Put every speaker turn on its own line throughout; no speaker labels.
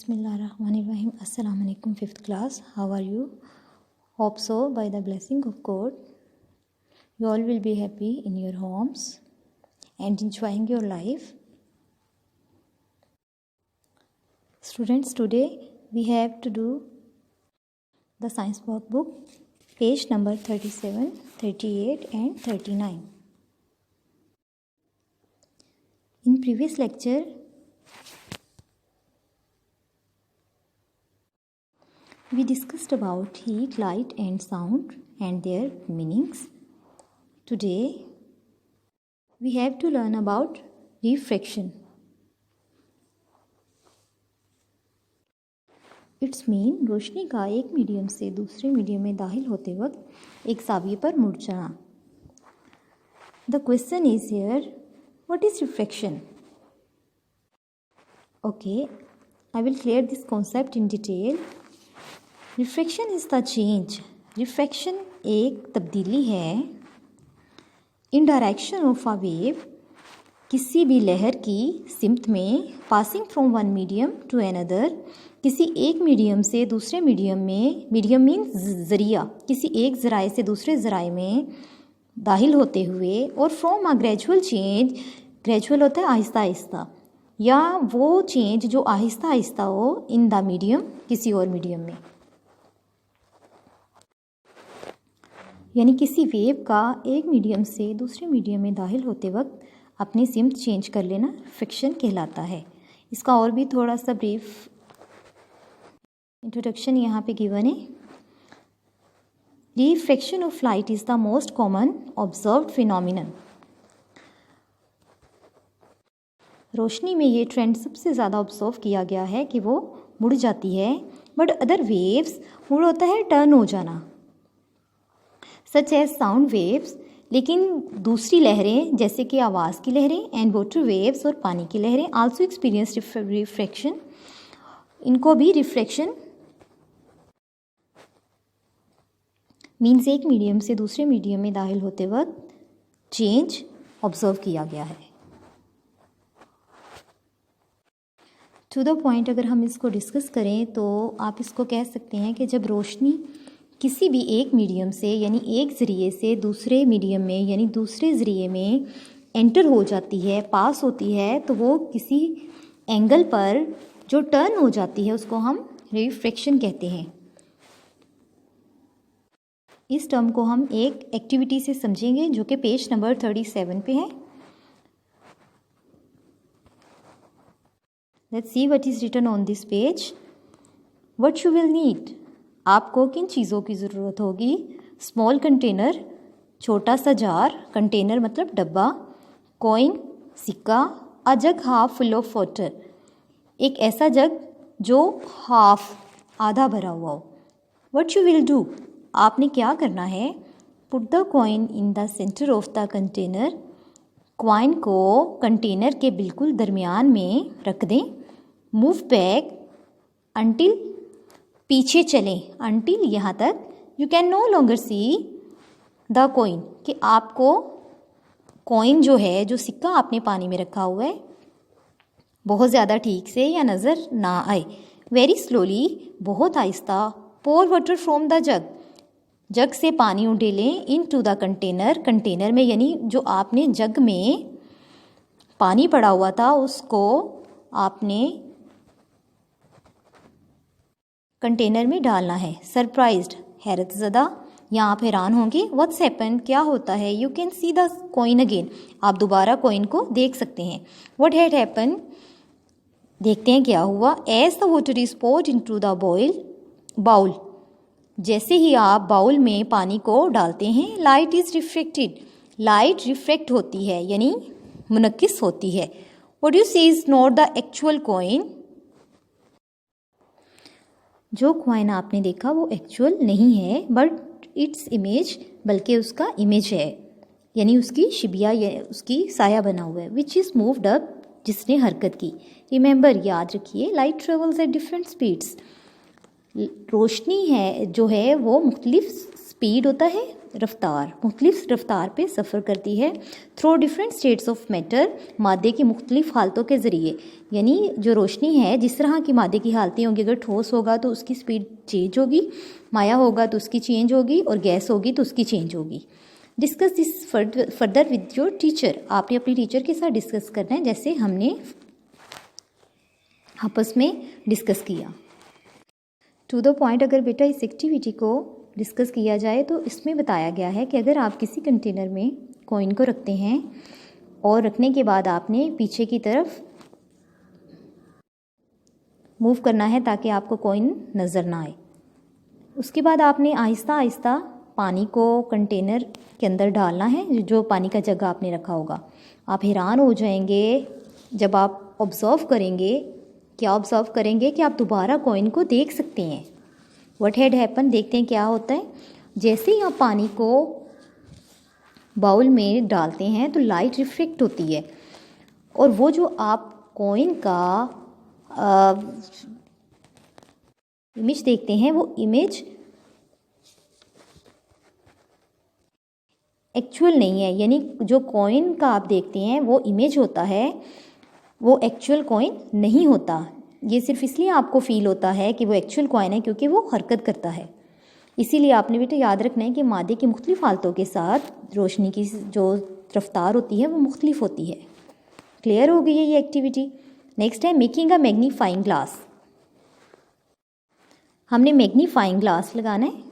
Bismillahirrahmanirrahim. Assalamu alaikum, 5th class. How are you? Hope so, by the blessing of God, you all will be happy in your homes and enjoying your life. Students, today we have to do the science workbook, page number 37, 38 and 39. In previous lecture, we discussed about heat, light and sound and their meanings. Today, we have to learn about refraction. It's mean रोशनी का एक medium से दूसरे medium में दाखिल होते वक्त एक ज़ाविये पर मुड़ जाना. The question is here, what is refraction? Okay, I will clear this concept in detail. Refraction is the change. Refraction एक तब्दीली है in direction of a wave, किसी भी लहर की सिमत में, passing from one medium to another, किसी एक मीडियम से दूसरे मीडियम में, मीडियम मीन्स ज़रिया, किसी एक ज़राए से दूसरे ज़राए में दाखिल होते हुए, और from a gradual change, gradual होता है आहिस्ता आहिस्ता, या वो चेंज जो आहिस्ता आहिस्ता हो इन द मीडियम, किसी और मीडियम में. यानी किसी वेव का एक मीडियम से दूसरे मीडियम में दाखिल होते वक्त अपनी सिमत चेंज कर लेना फ्रिक्शन कहलाता है. इसका और भी थोड़ा सा ब्रीफ इंट्रोडक्शन यहाँ पे गिवन है. Refraction of light is the most common observed phenomenon. रोशनी में ये ट्रेंड सबसे ज़्यादा ऑब्जर्व किया गया है कि वो मुड़ जाती है, बट अदर वेव्स मुड़ होता है टर्न हो जाना, सच एज साउंड वेव्स. लेकिन दूसरी लहरें जैसे कि आवाज़ की लहरें एंड वाटर वेव्स और पानी की लहरें आल्सो एक्सपीरियंस रिफ्रैक्शन. इनको भी रिफ्रैक्शन मीन्स एक मीडियम से दूसरे मीडियम में दाखिल होते वक्त चेंज ऑब्जर्व किया गया है. टू द पॉइंट अगर हम इसको डिस्कस करें तो आप इसको कह सकते हैं कि जब रोशनी किसी भी एक मीडियम से यानी एक ज़रिए से दूसरे मीडियम में यानी दूसरे ज़रिए में एंटर हो जाती है, पास होती है, तो वो किसी एंगल पर जो टर्न हो जाती है उसको हम रिफ्रैक्शन कहते हैं. इस टर्म को हम एक एक्टिविटी से समझेंगे जो कि पेज नंबर 37 पे है. Let's see what is written on this page. What you will need, आपको किन चीज़ों की ज़रूरत होगी? स्मॉल कंटेनर, छोटा सा जार, कंटेनर मतलब डब्बा, कॉइन सिक्का, अ जग हाफ फुल ऑफ वाटर, एक ऐसा जग जो हाफ आधा भरा हुआ हो. व्हाट यू विल डू, आपने क्या करना है? Put the coin in the centre of the container, coin को कंटेनर के बिल्कुल दरमियान में रख दें. मूव बैक अंटिल, पीछे चलें अंटिल यहाँ तक, you can no longer see the coin, कि आपको कॉइन जो है, जो सिक्का आपने पानी में रखा हुआ है, बहुत ज़्यादा ठीक से या नज़र ना आए. वेरी स्लोली, बहुत आहिस्ता. पोर वाटर फ्रॉम द जग, जग से पानी उंडेलें. इन टू द कंटेनर, कंटेनर में यानी जो आपने जग में पानी पड़ा हुआ था उसको आपने कंटेनर में डालना है. सरप्राइज्ड, हैरत ज़दा, या आप हैरान होंगे. व्हाट्स हैपन, क्या होता है? You can see the coin again, आप दोबारा कॉइन को देख सकते हैं. व्हाट हैड हैपन, देखते हैं क्या हुआ. As the water is poured into the bowl, जैसे ही आप बाउल में पानी को डालते हैं, light is refracted, light refract होती है यानी मुनक्किस होती है. What you see is not the actual coin, जो कॉइन आपने देखा वो एक्चुअल नहीं है, बट इट्स इमेज, बल्कि उसका इमेज है, यानी उसकी शिबिया या उसकी साया बना हुआ है. विच इज़ मूव्ड अप, जिसने हरकत की. रिमेंबर, याद रखिए, light travels at different speeds. रोशनी है जो है वो मुख्तलिफ स्पीड होता है रफ्तार, मुख्तलिफ रफ्तार पे सफ़र करती है। Through different states of matter, मादे की मुख्तलिफ हालतों के ज़रिए, यानी जो रोशनी है जिस तरह की मादे की हालतें होंगी, अगर ठोस होगा तो उसकी स्पीड चेंज होगी, माया होगा तो उसकी चेंज होगी, और गैस होगी तो उसकी चेंज होगी। Discuss this further with your teacher, आपने अपनी टीचर के साथ डिस्कस करना है, जैसे हमने आपस में डिस्कस किया। टू द पॉइंट, अगर बेटा इस एक्टिविटी को डिस्कस किया जाए तो इसमें बताया गया है कि अगर आप किसी कंटेनर में कॉइन को रखते हैं और रखने के बाद आपने पीछे की तरफ मूव करना है ताकि आपको कॉइन नज़र ना आए। उसके बाद आपने आहिस्ता आहिस्ता पानी को कंटेनर के अंदर डालना है, जो पानी का जग आपने रखा होगा। आप हैरान हो जाएंगे जब आप ऑब्ज़र्व करेंगे। क्या ऑब्ज़र्व करेंगे कि आप दोबारा कॉइन को देख सकते हैं। व्हाट हैड हैपन, देखते हैं क्या होता है। जैसे ही आप पानी को बाउल में डालते हैं तो लाइट रिफ्लेक्ट होती है, और वो जो आप कॉइन का इमेज देखते हैं वो इमेज एक्चुअल नहीं है, यानी जो कॉइन का आप देखते हैं वो इमेज होता है, वो एक्चुअल कॉइन नहीं होता। ये सिर्फ इसलिए आपको फील होता है कि वो एक्चुअल कॉइन है क्योंकि वो हरकत करता है। इसीलिए आपने बेटा याद रखना है कि मादे की मुख्तलिफ हालतों के साथ रोशनी की जो रफ्तार होती है वो मुख्तलिफ होती है। क्लियर हो गई है ये एक्टिविटी। नेक्स्ट है मेकिंग अ मैग्नीफाइंग ग्लास। हमने मैग्नीफाइंग ग्लास लगाना है।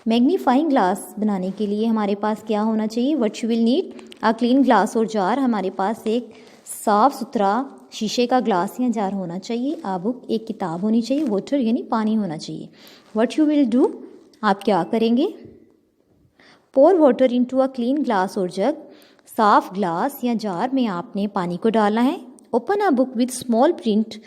मैग्नीफाइंग ग्लास बनाने के लिए हमारे पास क्या होना चाहिए, what you will need, a clean glass और जार। हमारे पास एक साफ़ सुथरा शीशे का ग्लास या जार होना चाहिए। आ बुक, एक किताब होनी चाहिए। वाटर यानी पानी होना चाहिए। व्हाट यू विल डू, आप क्या करेंगे, pour water into a clean glass और जग। साफ ग्लास या जार में आपने पानी को डालना है। Open a book with small print,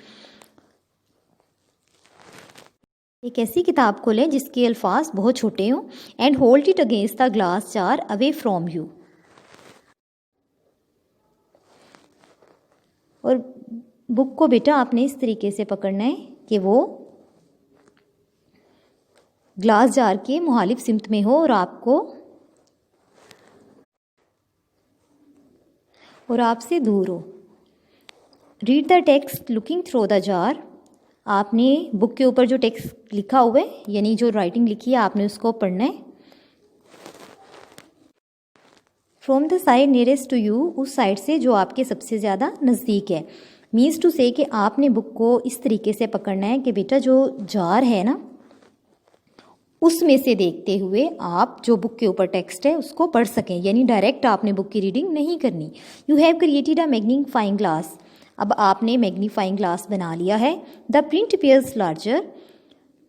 एक ऐसी किताब खोलें जिसके अल्फाज बहुत छोटे हों। And hold it against the glass jar away from you, और बुक को बेटा आपने इस तरीके से पकड़ना है कि वो ग्लास जार के मुहालिफ सिमत में हो और आपसे दूर हो। Read the text looking through the jar, आपने बुक के ऊपर जो टेक्स्ट लिखा हुआ है यानी जो राइटिंग लिखी है आपने उसको पढ़ना है। From the side nearest to you, उस साइड से जो आपके सबसे ज़्यादा नज़दीक है। मीन्स टू से कि आपने बुक को इस तरीके से पकड़ना है कि बेटा जो जार है ना उसमें से देखते हुए आप जो बुक के ऊपर टेक्स्ट है उसको पढ़ सकें, यानी डायरेक्ट आपने बुक की रीडिंग नहीं करनी। You have created a magnifying glass, अब आपने मैग्नीफाइंग ग्लास बना लिया है। द प्रिंट अपीयर्स लार्जर,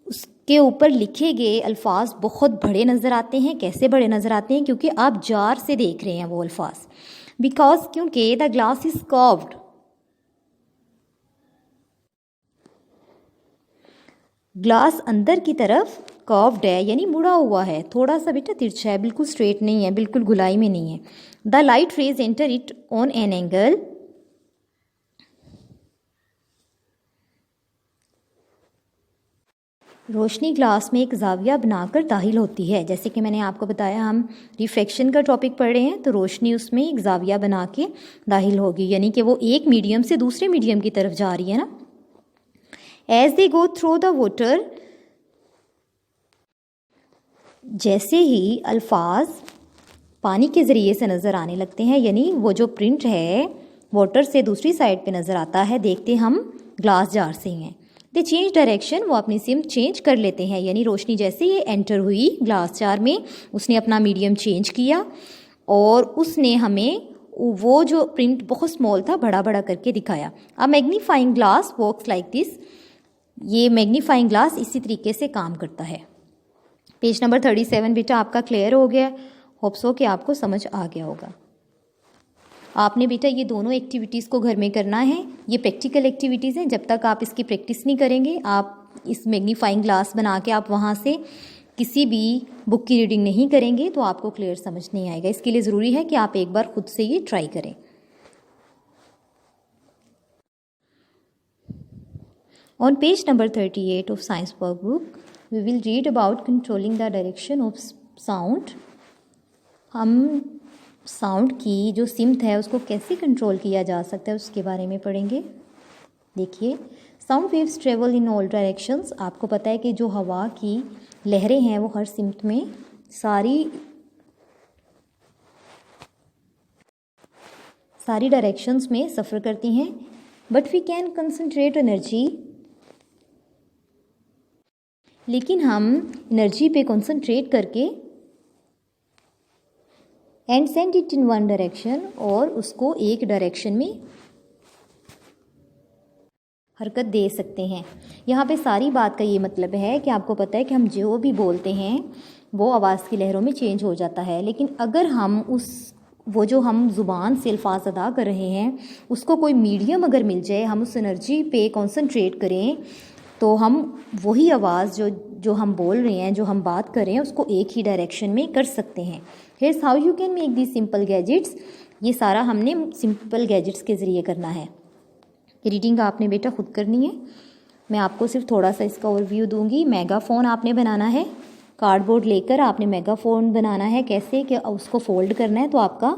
उसके ऊपर लिखे गए अल्फाज बहुत बड़े नज़र आते हैं। कैसे बड़े नज़र आते हैं, क्योंकि आप जार से देख रहे हैं वो अल्फाज। बिकॉज क्योंकि the glass is curved, glass अंदर की तरफ कर्व्ड है यानी मुड़ा हुआ है, थोड़ा सा बेटा तिरछा है, बिल्कुल स्ट्रेट नहीं है, बिल्कुल गुलाई में नहीं है। The light rays enter it on an angle, Roshni glass में एक जाविया बनाकर दाखिल होती है। जैसे कि मैंने आपको बताया हम रिफ्लेक्शन का टॉपिक पढ़ रहे हैं, तो रोशनी उसमें एक जाविया बना के दाखिल होगी, यानी कि वो एक मीडियम से दूसरे मीडियम की तरफ जा रही है ना। As they go through the water, जैसे ही अल्फाज पानी के ज़रिए से नज़र आने लगते हैं, यानी वो जो प्रिंट है वाटर से दूसरी साइड पे नज़र आता है, देखते हम ग्लास जार से हैं। दे चेंज डायरेक्शन, वो अपनी सिम चेंज कर लेते हैं, यानी रोशनी जैसे ही एंटर हुई ग्लास जार में उसने अपना मीडियम चेंज किया और उसने हमें वो जो प्रिंट बहुत स्मॉल था बड़ा बड़ा करके दिखाया। A magnifying glass works like this, ये मैग्नीफाइंग ग्लास इसी तरीके से काम करता है। पेज नंबर 37 बेटा आपका क्लियर हो गया। होप सो कि आपको समझ आ गया होगा। आपने बेटा ये दोनों एक्टिविटीज़ को घर में करना है, ये प्रैक्टिकल एक्टिविटीज़ हैं। जब तक आप इसकी प्रैक्टिस नहीं करेंगे, आप इस मैग्नीफाइंग ग्लास बना के आप वहाँ से किसी भी बुक की रीडिंग नहीं करेंगे तो आपको क्लियर समझ नहीं आएगा। इसके लिए ज़रूरी है कि आप एक बार खुद से ये ट्राई करें। On page number 38 of science workbook, we will read about controlling the direction of sound. हम साउंड की जो सिमत है उसको कैसे कंट्रोल किया जा सकता है उसके बारे में पढ़ेंगे। देखिए, sound waves travel in all directions. आपको पता है कि जो हवा की लहरें हैं वो हर सिमत में सारी डायरेक्शंस में सफ़र करती हैं। But we can concentrate energy, लेकिन हम एनर्जी पे कंसंट्रेट करके and send it in one direction, और उसको एक डायरेक्शन में हरकत दे सकते हैं। यहाँ पे सारी बात का ये मतलब है कि आपको पता है कि हम जो भी बोलते हैं वो आवाज़ की लहरों में चेंज हो जाता है, लेकिन अगर हम वो जो हम ज़ुबान से अल्फाज अदा कर रहे हैं उसको कोई मीडियम अगर मिल जाए, हम उस एनर्जी पे कंसंट्रेट करें, तो हम वही आवाज़ जो हम बोल रहे हैं, जो हम बात कर रहे हैं, उसको एक ही डायरेक्शन में कर सकते हैं। Here's how you can make this simple gadgets. ये सारा हमने सिंपल गैजेट्स के ज़रिए करना है। रीडिंग आपने बेटा खुद करनी है, मैं आपको सिर्फ थोड़ा सा इसका ओवरव्यू दूंगी। मेगाफोन आपने बनाना है, कार्डबोर्ड लेकर आपने मेगाफोन बनाना है। कैसे कि उसको फोल्ड करना है तो आपका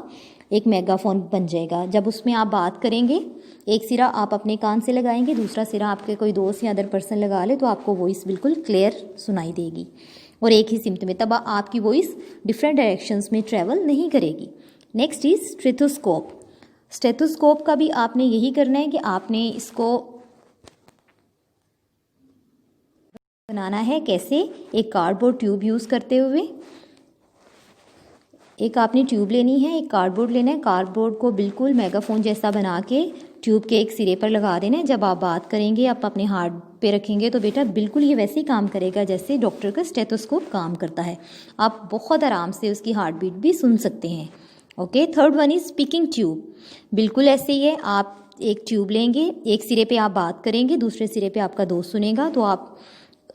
एक मेगाफोन बन जाएगा। जब उसमें आप बात करेंगे, एक सिरा आप अपने कान से लगाएंगे, दूसरा सिरा आपके कोई दोस्त या अदर पर्सन लगा ले, तो आपको वॉइस बिल्कुल क्लियर सुनाई देगी और एक ही सिमत में। तब आपकी वॉइस डिफरेंट डायरेक्शंस में ट्रैवल नहीं करेगी। Next is stethoscope. स्टेथोस्कोप का भी आपने यही करना है कि आपने इसको बनाना है। कैसे? एक कार्डबोर्ड ट्यूब यूज़ करते हुए, एक आपने ट्यूब लेनी है, एक कार्डबोर्ड लेना है। कार्डबोर्ड को बिल्कुल मेगाफोन जैसा बना के ट्यूब के एक सिरे पर लगा देना है। जब आप बात करेंगे, आप अपने हार्ट पे रखेंगे तो बेटा बिल्कुल ये वैसे ही काम करेगा जैसे डॉक्टर का स्टेथोस्कोप काम करता है। आप बहुत आराम से उसकी हार्ट बीट भी सुन सकते हैं। Okay, third one is speaking tube. बिल्कुल ऐसे ही है, आप एक ट्यूब लेंगे, एक सिरे पे आप बात करेंगे, दूसरे सिरे पे आपका दोस्त सुनेगा, तो आप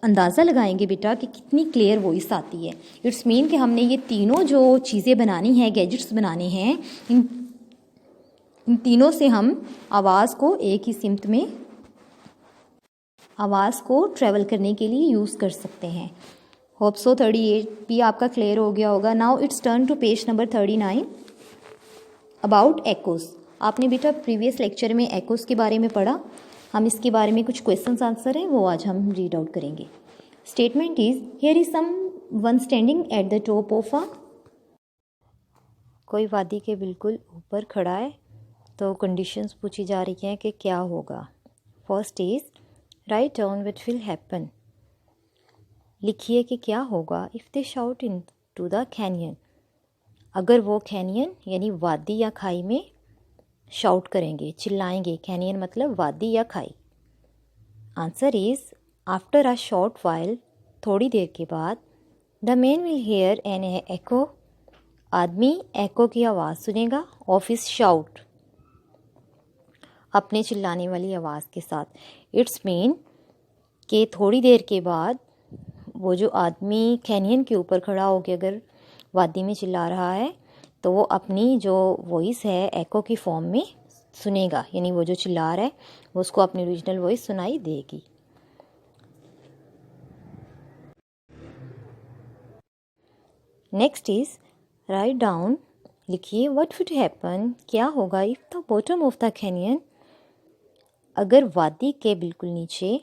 अंदाज़ा लगाएंगे बेटा कि कितनी क्लियर वॉइस आती है। इट्स मीन कि हमने ये तीनों जो चीज़ें बनानी हैं, गैजेट्स बनाने हैं, इन तीनों से हम आवाज़ को एक ही सिमत में आवाज़ को ट्रैवल करने के लिए यूज़ कर सकते हैं। होप सो 38 भी आपका क्लियर हो गया होगा। Now it's turn to page number 39 about echoes. आपने बेटा प्रीवियस लेक्चर में एकोस के बारे में पढ़ा। हम इसके बारे में कुछ क्वेश्चंस आंसर हैं वो आज हम रीड आउट करेंगे। Statement is, here is someone standing at the top of a. कोई वादी के बिल्कुल ऊपर खड़ा है, तो कंडीशंस पूछी जा रही हैं कि क्या होगा। First is, right down what will happen. लिखिए कि क्या होगा if they shout into the canyon. अगर वो कैनियन यानी वादी या खाई में शाउट करेंगे, चिल्लाएंगे। कैनियन मतलब वादी या खाई। Answer is, after a short while, थोड़ी देर के बाद, the man will hair N echo. आदमी एको की आवाज़ सुनेगा, ऑफ हिज शाउट, अपने चिल्लाने वाली आवाज़ के साथ। इट्स मीन कि थोड़ी देर के बाद वो जो आदमी कैनियन के ऊपर खड़ा होकर अगर वादी में चिल्ला रहा है, तो वो अपनी जो वॉइस है एको की फॉर्म में सुनेगा, यानी वो जो चिल्ला रहा है वो उसको अपनी ओरिजिनल वॉइस सुनाई देगी। Next is, right down. लिखिए व्हाट वुड हैपन, क्या होगा if the bottom of the canyon, अगर वादी के बिल्कुल नीचे,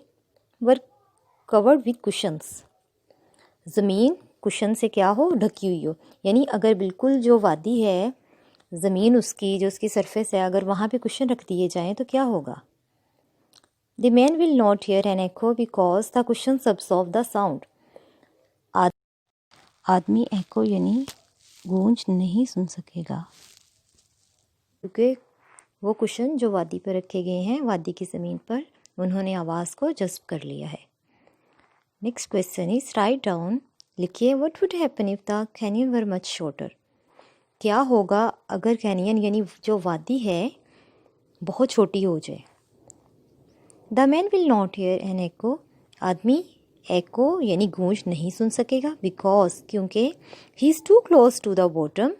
वर कवर्ड विद कुशंस, ज़मीन कुशन से क्या हो, ढकी हुई हो। यानी अगर बिल्कुल जो वादी है, ज़मीन उसकी जो उसकी सरफेस है, अगर वहाँ पे कुशन रख दिए जाएं तो क्या होगा। The man will not hear an echo because the cushion absorb the sound. आदमी एको यानी गूंज नहीं सुन सकेगा, क्योंकि वो कुशन जो वादी पर रखे गए हैं, वादी की ज़मीन पर, उन्होंने आवाज़ को जज्ब कर लिया है। Next question is, right down. लिखिए what would happen if the canyon were much shorter. क्या होगा अगर कैनियन यानी जो वादी है बहुत छोटी हो जाए। The man will not hear an echo. आदमी एको यानी गूंज नहीं सुन सकेगा, बिकॉज क्योंकि he is too close to the bottom,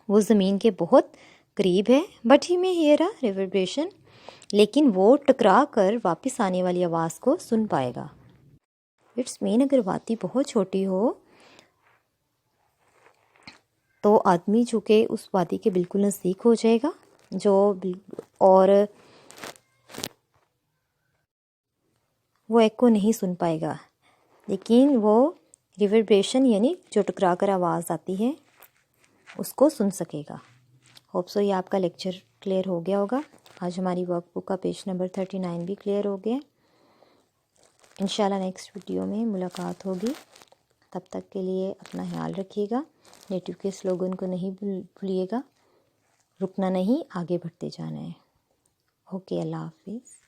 वो ज़मीन के बहुत करीब है। बट ही में हियर अ रिवर्बरेशन, लेकिन वो टकरा कर वापस आने वाली आवाज़ को सुन पाएगा। इट्स मीन अगर वादी बहुत छोटी हो तो आदमी जो कि उस वादी के बिल्कुल नज़दीक हो जाएगा और वो एको नहीं सुन पाएगा, लेकिन वो रिवर्ब्रेशन यानी जो टकरा कर आवाज़ आती है उसको सुन सकेगा। होप सो ये आपका लेक्चर क्लियर हो गया होगा। आज हमारी वर्कबुक का पेज नंबर 39 भी क्लियर हो गया। इंशाल्लाह नेक्स्ट वीडियो में मुलाकात होगी। तब तक के लिए अपना ख्याल रखिएगा। नेटिव के स्लोगन को नहीं भूलिएगा। रुकना नहीं, आगे बढ़ते जाना है। ओके, अल्लाह हाफिज़।